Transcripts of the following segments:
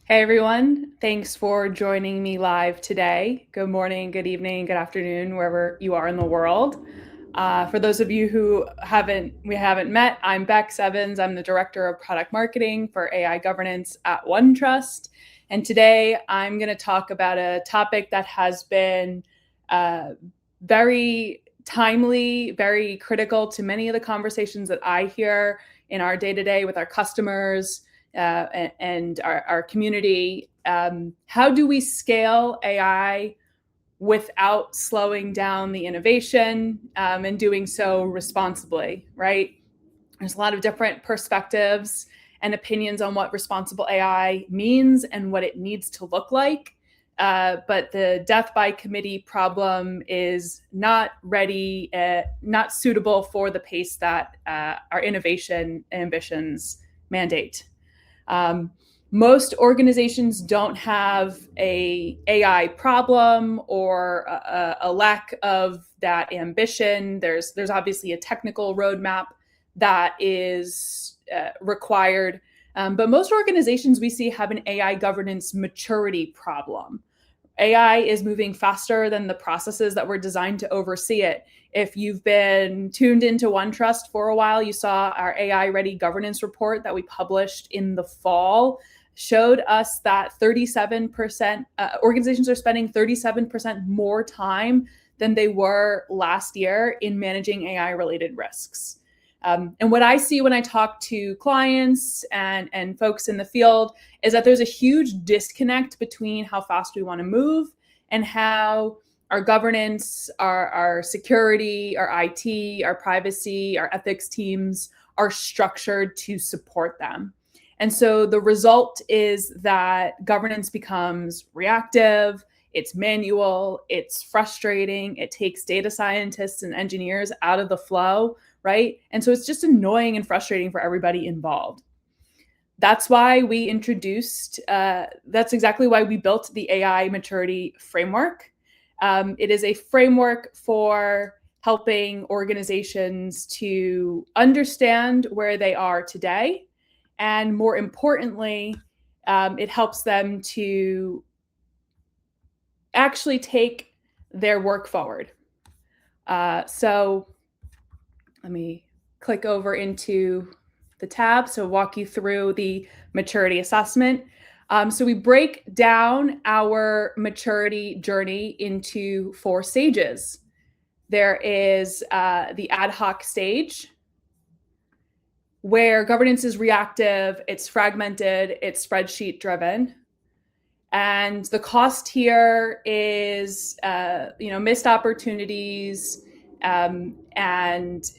Hey everyone, thanks for joining me live today. Good morning, good evening, good afternoon, wherever you are in the world. For those of you who we haven't met, I'm Bex Evans. I'm the Director of Product Marketing for AI Governance at OneTrust. And today I'm going to talk about a topic that has been uh, very timely, very critical to many of the conversations that I hear in our day-to-day with our customers, and our community. How do we scale AI without slowing down the innovation, and doing so responsibly, right? There's a lot of different perspectives and opinions on what responsible AI means and what it needs to look like. But the death by committee problem is not ready, not suitable for the pace that our innovation ambitions mandate. Um, Most organizations don't have a AI problem or a lack of that ambition. There's obviously a technical roadmap that is required, but most organizations we see have an AI governance maturity problem. AI is moving faster than the processes that were designed to oversee it. If you've been tuned into OneTrust for a while, you saw our AI Ready Governance report that we published in the fall showed us that 37% organizations are spending 37% more time than they were last year in managing AI related risks. And what I see when I talk to clients and folks in the field is that there's a huge disconnect between how fast we want to move and how our governance, our security, our IT, our privacy, our ethics teams are structured to support them. And so the result is that governance becomes reactive, it's manual, it's frustrating, it takes data scientists and engineers out of the flow, right? And so it's just annoying and frustrating for everybody involved. That's why we introduced, that's exactly why we built the AI maturity framework. It is a framework for helping organizations to understand where they are today. And more importantly, it helps them to actually take their work forward. So let me click over into the tab. So walk you through the maturity assessment. So we break down our maturity journey into 4 stages. There is the ad hoc stage, where governance is reactive, it's fragmented, it's spreadsheet driven. And the cost here is, missed opportunities, and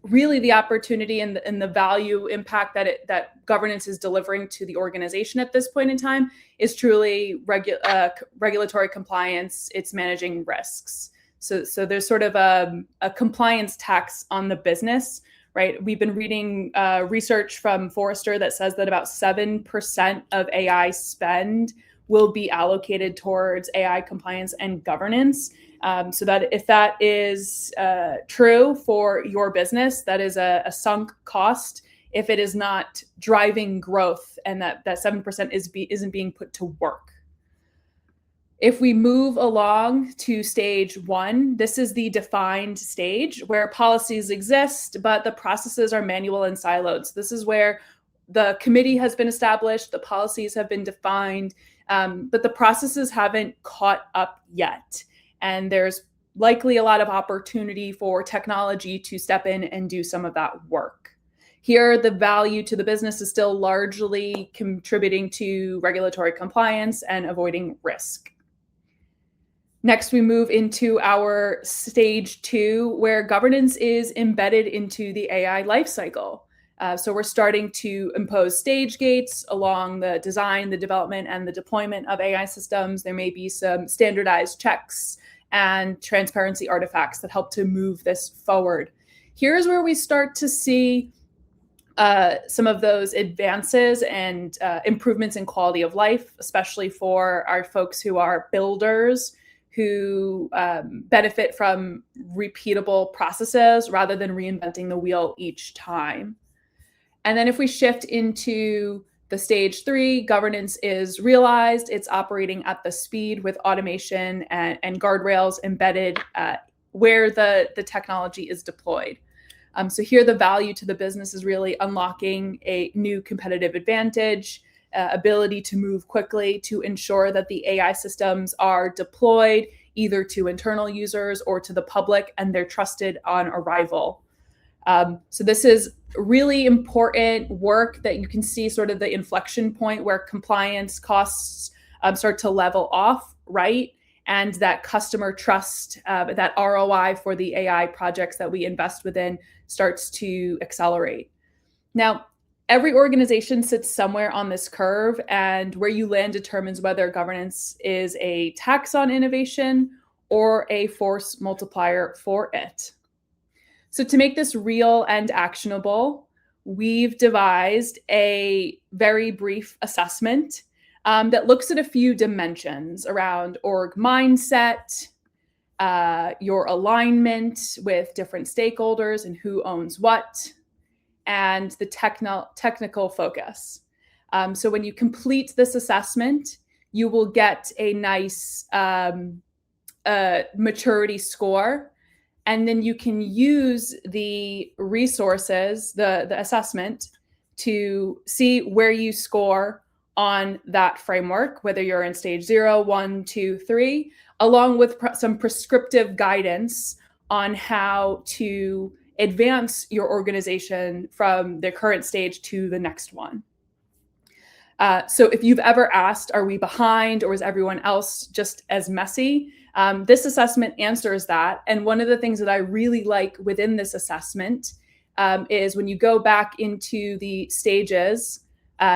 really the opportunity and the value impact that governance is delivering to the organization at this point in time is truly regulatory compliance. It's managing risks. So there's sort of a compliance tax on the business, right? We've been reading research from Forrester that says that about 7% of AI spend will be allocated towards AI compliance and governance. So that if that is true for your business, that is a sunk cost if it is not driving growth, and that 7% isn't being put to work. If we move along to stage 1, this is the defined stage where policies exist, but the processes are manual and siloed. So this is where the committee has been established, the policies have been defined, but the processes haven't caught up yet. And there's likely a lot of opportunity for technology to step in and do some of that work. Here, the value to the business is still largely contributing to regulatory compliance and avoiding risk. Next, we move into our stage 2, where governance is embedded into the AI lifecycle. So we're starting to impose stage gates along the design, the development, and the deployment of AI systems. There may be some standardized checks and transparency artifacts that help to move this forward. Here's where we start to see some of those advances and improvements in quality of life, especially for our folks who are builders, who benefit from repeatable processes rather than reinventing the wheel each time. And then if we shift into The stage 3, governance is realized. It's operating at the speed with automation and guardrails embedded where the technology is deployed. So here the value to the business is really unlocking a new competitive advantage, ability to move quickly to ensure that the AI systems are deployed either to internal users or to the public, and they're trusted on arrival. So this is really important work that you can see sort of the inflection point where compliance costs start to level off, right? And that customer trust, that ROI for the AI projects that we invest within starts to accelerate. Now, every organization sits somewhere on this curve, and where you land determines whether governance is a tax on innovation or a force multiplier for it. So to make this real and actionable, we've devised a very brief assessment that looks at a few dimensions around org mindset, your alignment with different stakeholders and who owns what, and the technical focus. So when you complete this assessment, you will get a nice maturity score. And then you can use the resources, the assessment, to see where you score on that framework, whether you're in stage 0, 1, 2, 3, along with some prescriptive guidance on how to advance your organization from the current stage to the next one. So if you've ever asked, are we behind or is everyone else just as messy? This assessment answers that. And one of the things that I really like within this assessment is when you go back into the stages,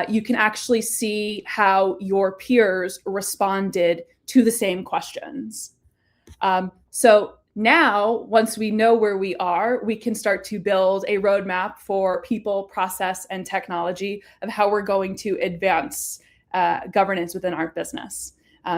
you can actually see how your peers responded to the same questions. So now, once we know where we are, we can start to build a roadmap for people, process, and technology of how we're going to advance governance within our business.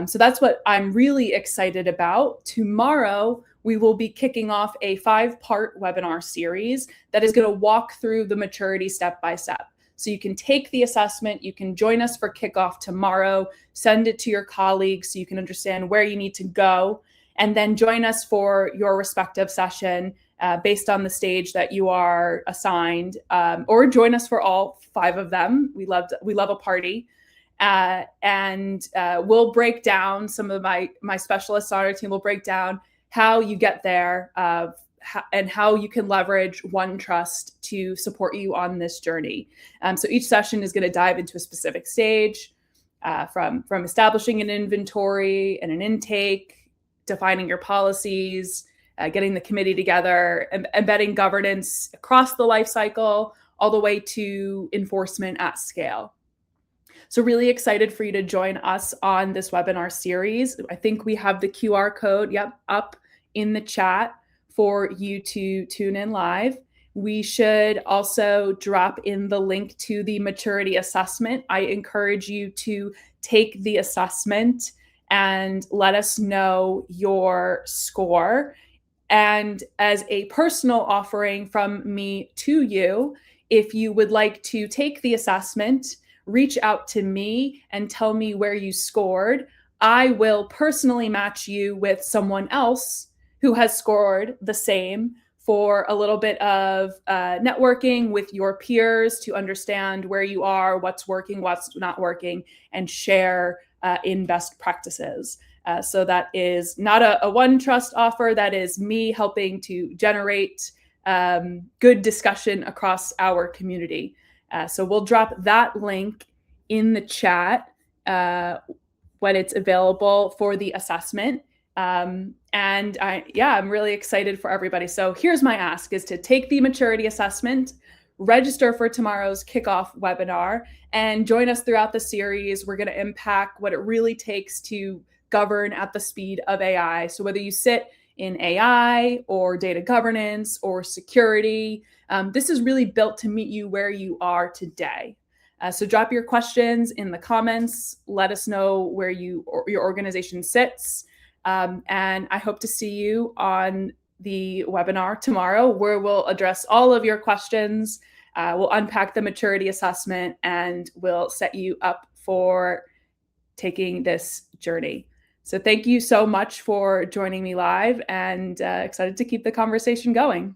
So that's what I'm really excited about. Tomorrow, we will be kicking off a 5-part webinar series that is going to walk through the maturity step by step. So you can take the assessment, you can join us for kickoff tomorrow, send it to your colleagues so you can understand where you need to go, and then join us for your respective session based on the stage that you are assigned, or join us for all 5 of them. We love a party. And we'll break down, some of my specialists on our team will break down how you get there and how you can leverage OneTrust to support you on this journey. So each session is going to dive into a specific stage, from establishing an inventory and an intake, defining your policies, getting the committee together, embedding governance across the life cycle, all the way to enforcement at scale. So really excited for you to join us on this webinar series. I think we have the QR code, up in the chat for you to tune in live. We should also drop in the link to the maturity assessment. I encourage you to take the assessment and let us know your score. And as a personal offering from me to you, if you would like to take the assessment, reach out to me and tell me where you scored. I will personally match you with someone else who has scored the same for a little bit of networking with your peers to understand where you are, what's working, what's not working, and share in best practices. So that is not a OneTrust offer. That is me helping to generate good discussion across our community. So we'll drop that link in the chat when it's available for the assessment. And I'm really excited for everybody. So here's my ask, is to take the maturity assessment, register for tomorrow's kickoff webinar, and join us throughout the series. We're going to unpack what it really takes to govern at the speed of AI. So whether you sit in AI or data governance or security, this is really built to meet you where you are today. So drop your questions in the comments. Let us know where your organization sits. And I hope to see you on the webinar tomorrow, where we'll address all of your questions We'll unpack the maturity assessment and we'll set you up for taking this journey. So thank you so much for joining me live, and excited to keep the conversation going.